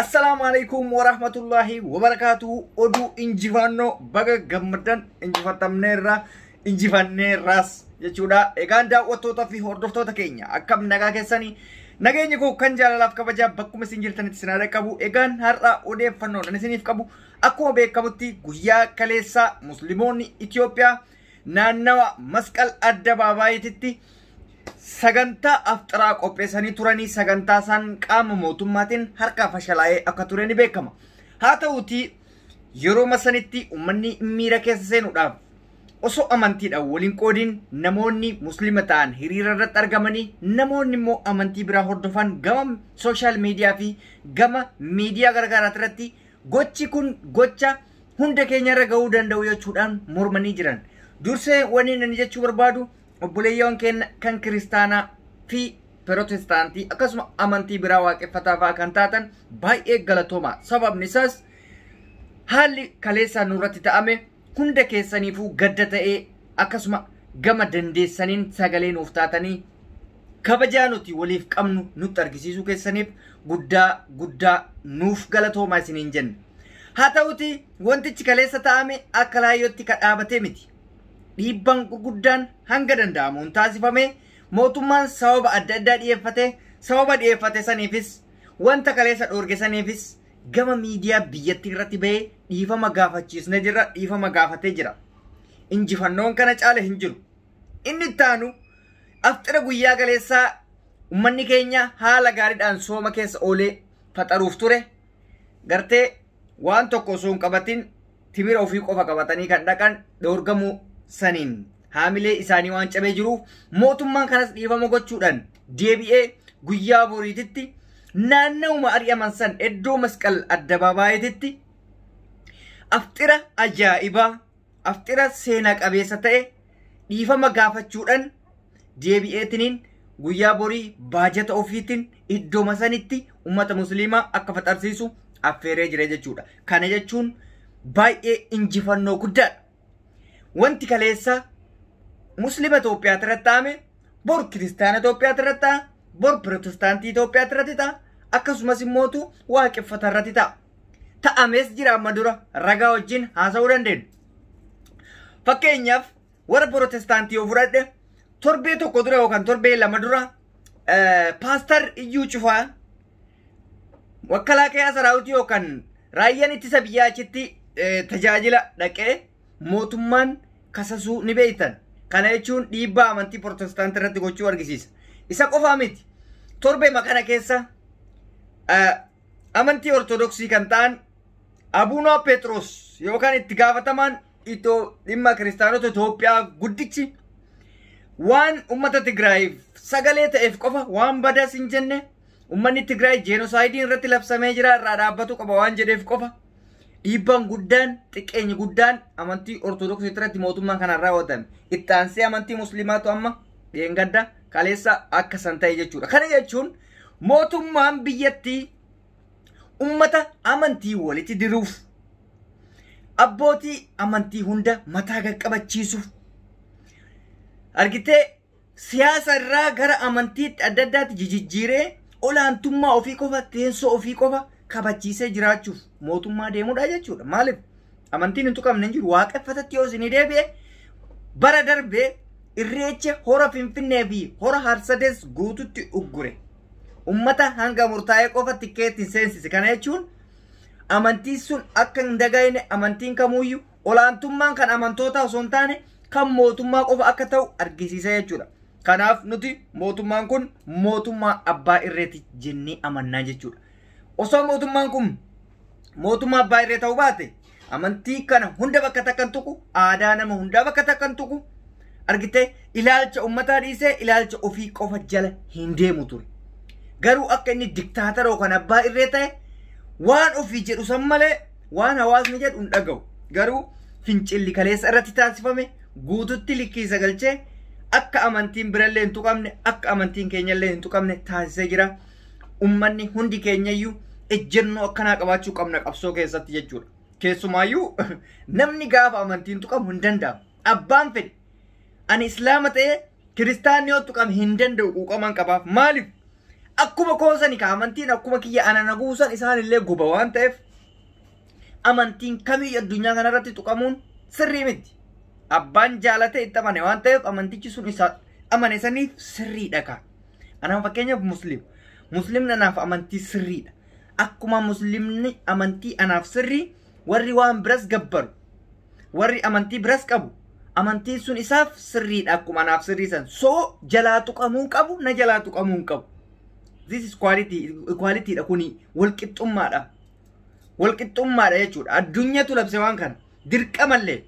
Assalamualaikum warahmatullahi wabarakatuh. Odu injifanno baga gammadan injifanneerras jechuudha. Egaan daawwattoota fi hordoftoota keenya akkam nagaa keessanii nageenyi koo kan jaalalaaf kabajaa bakkuma isin jirtanitti isin qabu. Egaan har'a odeeffannoodhaan isiniif qabu. Akkuma beekamutti guyyaa kaleessaa musliimoonni Itoophiyaa naannawa masqal addabaabaayititti sagantaa afxiraa qopheessanii turanii sagantaa san qaama mootummaatiin harka fashalaa'ee akka ture ni beekama. Haa ta'uutii yeroo masanitti uummanni miira keessa seenuudhaaf osoo amantiidhaan waliin qoodiin namoonni muslima ta'an hiriira irratti argamanii namoonni immoo amantii biraa hordofan gama sooshaal miidiyaa fi gama miidiyaa gargaaraati irratti gochi kun gocha hunda keenya irra ga'uu danda'u jechuudhaan mormanii jiran. Dursee waniin ani jechuu barbaadu obboleeyyoon keenya kan kiristaanaa fi pirootestaantii akkasuma amantii biraa waaqeffataa fa'aa kan taatan baay'ee galatooma. Sababni isaas haalli kaleessaa nurratti ta'ame hunda keessaniifuu gadda ta'ee akkasuma gama dandeessaniin sagalee nuuf taatanii kabajaa nuti waliif qabnu nutti argisiisuu keessaniif guddaa nuuf galatoomaa isiniin jenna. Haa ta'uti wantichi kaleessa ta'ame akka laayyootti kan dhaabatee miti. Dhiibbaan gurguddaan hanga danda'amuun taasifame mootummaan sababa adda addaa dhiyeeffate saniifis wanta kaleessa dhoorge saniifis gama miidiyaa biyyattii irratti bahee dhiifama gaafachiisne jira, dhiifama gaafatee jira. Injifannoon kana caale hin jiru. Inni itti aanu afxira guyyaa kaleessaa uummanni keenya haala gaariidhaan sooma keessa oolee faxaruuf ture. Gartee waan tokko osoo hin qabatin timira ofii qofa qabatanii kan dhaqan dhoorgamuu saniin haamilee isaanii waan cabee jiruuf mootummaan kanas dhiifama gochuudhaan deebi'ee guyyaa boriititti naannawuma ari'aman san iddoo masqal addabaabaayititti afxira ajaa'ibaa afxira seenaa qabeessa ta'e dhiifama gaafachuudhaan deebi'eetiniin guyyaa borii baajata ofiitiin iddoo masanitti ummata musliimaa akka faxarsiisu affeeree jira jechuudha. Kana jechuun baay'ee injifannoo guddaadha. Wanti kaleessa muslima Itoophiyaa irratti ta'ame bor kiristaana Itoophiyaa irratti ta'a, bor pirootestaantii Itoophiyaa irratti ta'a, akkasumas immootu waaqeffata irratti ta'a. Ta'amees jira amma dura ragaa wajjin haasa'uu dandeenya. Fakkeenyaaf warra pirootestaantii yoo fudhadhe torbee tokko dura yookaan torbee lama dura paastar Iyyuu Cufaa Makalaakaa Saraawwitii yookaan raayyaan ittisa biyyaa achitti tajaajila dhaqee mootummaan kasasuu ni beektan. Kana jechuun dhiibbaa amantii pirootestaantii irratti gochuu argisiisa. Isa qofaa miti. Torbee makana keessa amantii ortodoksii kan ta'an Abuunaa Pheexroos yookaan itti gaafatamaan dhimma kiristaanota Itoophiyaa guddichi waan ummata Tigraayiif sagalee ta'eef qofa waan badaas hin jenne ummanni Tigraay jeenosaayidiin irratti labsamee jira irraa dhaabbatu qaba waan jedheef qofa dhiibbaan guddaan xiqqeenyi guddaan amantii ortodoksii irratti mootummaan kanaan raawwatame itti aansee amantii musliimaatu amma dheengadda kaleessa akka san ta'e jechuudha. Kana jechuun mootummaan biyyattii ummata amantii walitti diruuf abbootii amantii hunda mataa qaqqabachiisuuf argitee siyaasa irraa gara amantiitti adda addaatti jijjiiree olaantummaa ofii qofa teessoo ofii qofa kabachiisee jiraachuuf mootummaa deemuudha jechuudha. Maaliif amantiin hin tuqamne hin jiru. Waaqeffatatti yoo isin deebi'e bara darbee irreecha hora Finfinnee fi hora Harsadees guututti uggure. Ummata hanga murtaa'ee qofa tikkeetti seensise. Kana jechuun amantiin sun akka hin dagayne amantiin kamuyyuu olaantummaan kan amantootaa osoo hin taane kan mootummaa qofa akka ta'u argisiisa jechuudha. Kanaaf nuti mootummaan kun mootummaa abbaa irreeti jennee amannaa jechuudha. Osoo mootummaan kun mootummaa abbaa irree ta'uu baate amantii kana hunda bakka takkan tuqu, aadaa nama hundaa bakka takkan tuqu argitee ilaalcha ummataa dhiisee ilaalcha ofii qofa jala hin deemu ture. Garuu akka inni diktaatara yookaan abbaa irree ta'e waan ofii jedhu san malee waan hawaasni jedhu hin dhaga'u. Garuu fincilli kaleessa irratti taasifame guututti likkii sagalchee akka amantiin birallee hin tuqamne akka amantiin keenyallee hin tuqamne taasisee jira. Ummanni hundi keenyayyuu ejjennoo akkanaa qabaachuu qabna qabsoo keessatti jechuudha. Keessumaayyuu namni gaafa amantiin tuqamu hin danda'amu. Abbaan fedhe ani islaama ta'ee kiristaanni yoo tuqame hin danda'u quuqaman qabaaf. Maaliif akkuma koosani ka amantiin akkuma kiyya ana naguusan isaan illee guba waan ta'eef amantiin kamii addunyaa kanarratti tuqamuun sirrii miti. Abbaan jaalate itti amane waan ta'eef amantichi sun isa amane saniif sirriidha ka. Anaaf fakkeenyaaf muslimni anaaf amantii sirriidha. Akkuma muslimni amantii anaaf sirrii warri waan biras gabbaru warri amantii biras qabu amantiin sun isaaf sirriidha akkuma anaaf sirrii san. So jalaa tuqamuu qabu na jalaa tuqamuu qabu. This is equality dha kuni walqixxummaadha. Walqixxummaadha jechuudha. Addunyaatu labse waan kana dirqamallee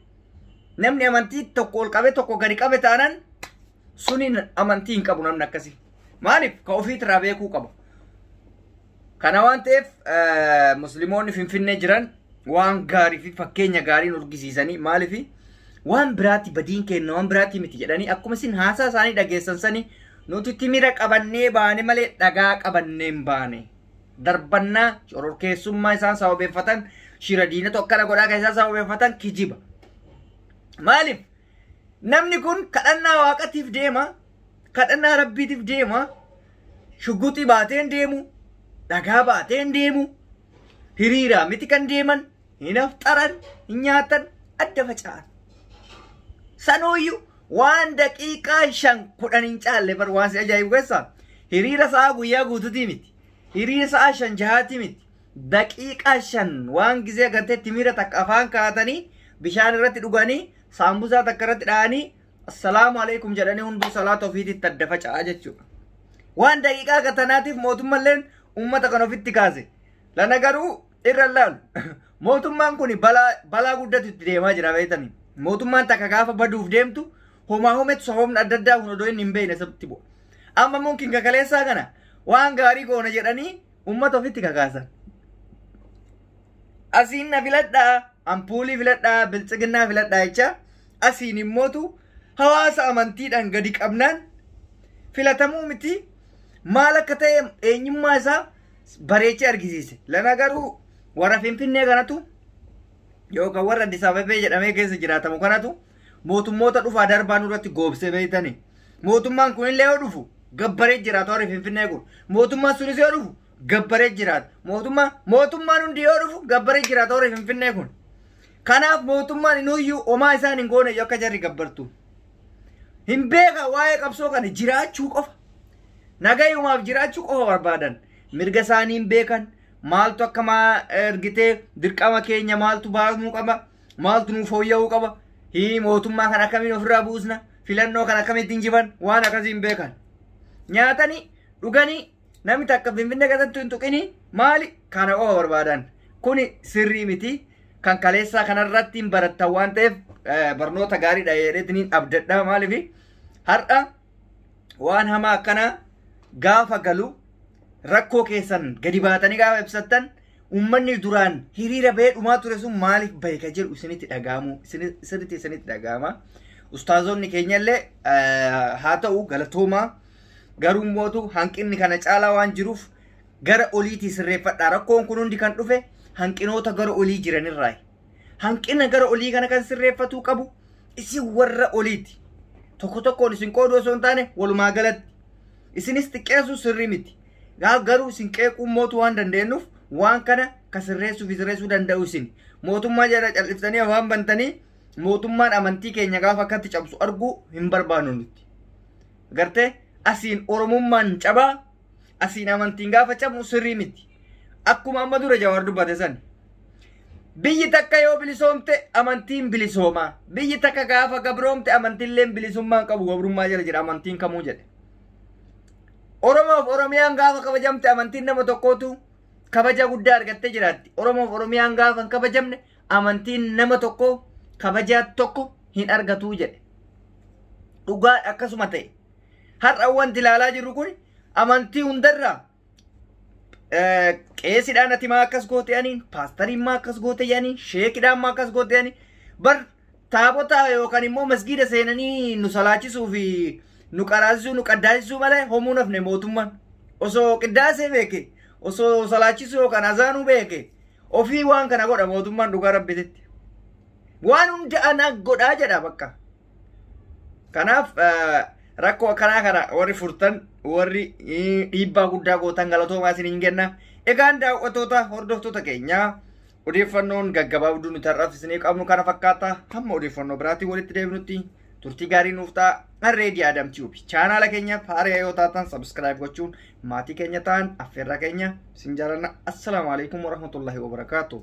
namni amantii tokko ol qabe tokko gadi qabe taanaan suniin amantii hin qabu namni akkasii. Maaliif ka ofiitirraa beekuu qaba. Kana waan ta'eef musliimoonni Finfinnee jiran waan gaarii fi fakkeenya gaarii nu argisiisanii maaliif waan biraatti badiin kenna waan biraatti miti jedhanii akkuma isin haasaa isaanii dhageessan sanii nuti timira qabannee baane malee dhagaa qabannee hin baane. Darbannaa shororkeessummaa isaan sababeeffatan shira diinatu akkana godhaa kan isaan sababeeffatan kijiba. Maaliif namni kun kadhannaa waaqatiif deema kadhannaa rabbiitiif deema shugguxii baateen deemu dhagaa baateen deemu hiriiraa miti kan deeman hin afxaran hin nyaatan adda faca'an. Sanooyyuu waan daqiiqaa 5-10 hin caalle bar waan si ajaa'ibu keessaa hiriira sa'a guyyaa guutuutii miti hiriira sa'a 5-6 miti daqiiqaa 5 waan gizee agartee timira takka afaan kaatanii bishaan irratti dhuganii saambusaa takka irratti dha'anii assalaamu alaikum jedhanii hunduu salaata ofiititti adda faca'aa jechuudha. Waan daqiiqaa katanaatiif mootummalleen ummata kan ofitti kaase. Lana garuu irra laalu mootummaan kun balaa guddatu itti deemaa jira beektanii. Mootummaan takka gaafa baduuf deemtu homaa hometu sababni adda addaa kun odoo inni hin beekne sabti bu'a. Amma munkin kakaleessaa kana waan gaarii goona jedhanii ummata ofitti kakaasan. Asiin na filadhaa ampuulii filadhaa biltsiginnaa filadhaa jecha asiin immootu hawaasa amantiidhaan gadi qabnaan filatamuu miti maal akka ta'e eenyummaa isaa bareechee argisiise. Lana garuu warra Finfinnee kanatu yookaan warra Addis Ababaa jedhamee keessa jiraatamu kanatu mootummoota dhufaa darbaa nurratti goobsee beeytanii. Mootummaan kun illee yoo dhufu gabbaree jiraata warri Finfinnee kun. Mootummaan sunis yoo dhufu gabbaree jiraata. Mootummaan hundi yoo dhufu gabbaree jiraata warri Finfinnee kun. Kanaaf mootummaan inuuyyuu homaa isaan hin goone akka jarri gabbartu. Hin beeka waa'ee qabsoo kana jiraachuu qofa. Nagayumaaf jiraachuu qofa barbaadan. Mirga isaanii hin beekan. Maaltu akkama ergitee dirqama keenya maaltu baasnuu qaba. Maaltu nuu fooyya'uu qaba. Hii mootummaa kana akkamiin ofirraa buusna. Filannoo kana akkamitti injiban waan akkasii hin beekan. Nyaatanii dhuganii namni takka Finfinnee keessatti hin tuqinii maali kana qofa barbaadan. Kuni sirrii miti. Kan kaleessaa kanarratti hin barattan waan ta'eef barnoota gaariidha jedheetiniin abdadhaa maaliif har'a waan hamaa akkana gaafa galu rakkoo keessan gadi baatanii gaafa ibsattan ummanni duraan hiriira bahee dhumaa ture sun maaliif bahe ka jedhu isinitti dhaga'amu isinitti dhaga'ama. Ustaazonni keenyallee haa ta'u galatoomaa garuu mootu hanqinni kana caalaa waan jiruuf gara oliitii sirreeffadhaa. Rakkoon kun hundi kan dhufe hanqinoota gara olii jiranirraa. Hanqina gara olii kana kan sirreeffatuu qabu isin warra oliiti. Tokko tokkoon isin qooduu osoo hin taane walumaa galatti isinis xiqqeessuu sirrii miti. Garuu isin qeequun mootuu waan dandeenyuuf waan kana ka sirreessuu danda'u isin. Mootummaa jala calliftanii afaan bantanii mootummaan amantii keenya gaafa akkatti cabsu arguu hin barbaannu nuti. Gartee asiin oromummaan cabaa asiin amantiin gaafa cabu sirrii miti. Akkuma amma dura Jawaar dubbate san biyyi takka yoo bilisoomte amantiin bilisoomaa. Biyyi takka gaafa gabroomte amantiilleen bilisummaan qabu gabrummaa jala jira amantiin kamuu jedhe. Oromoof Oromiyaan gaafa kabajamte amantiin nama tokkootu kabaja guddaa argattee jiraatti. Oromoof Oromiyaan gaafa hin kabajamne amantiin nama tokko kabajaa tokko hin argatu jedhe. Dhugaa akkasuma ta'e. Har'a wanti ilaalaa jirru kun amantii hundarraa qeesiidhaan ati maa akkas goote yaaniin paastariin maa akkas goote yaaniin sheekidhaan maa akkas goote yaaniin bar taabota yookaan immoo masgiida seenanii nu salaachisuu fi nu qaraasisuu nu qaddaasisuu malee homuu nafne mootummaan osoo qiddaasee beeke osoo salaachisuu yookaan azaanuu beeke ofii waan kana godha mootummaan dhugaa rabbitetti waan hunda ana godhaa jedha bakka. Kanaaf rakkoo akkanaa kana warri furtan warri dhiibbaa guddaa gootan galatoomaa isiniin jenna. Egaan daawwattoota hordoftoota keenya odeeffannoon gaggabaabduu nuti har'aaf isinii qabnu kana fakkaata. Hamma odeeffannoo biraatiin walitti deebinutti turtii gaarii nuuf ta'a. Arreedii Adam Tube chaanaala keenyaaf haaraa yoo taatan subscribe gochuun maatii keenya ta'an affeerraa keenya isin jaalanna. Assalaamu alaikum warahmatullahi wabarakatuh.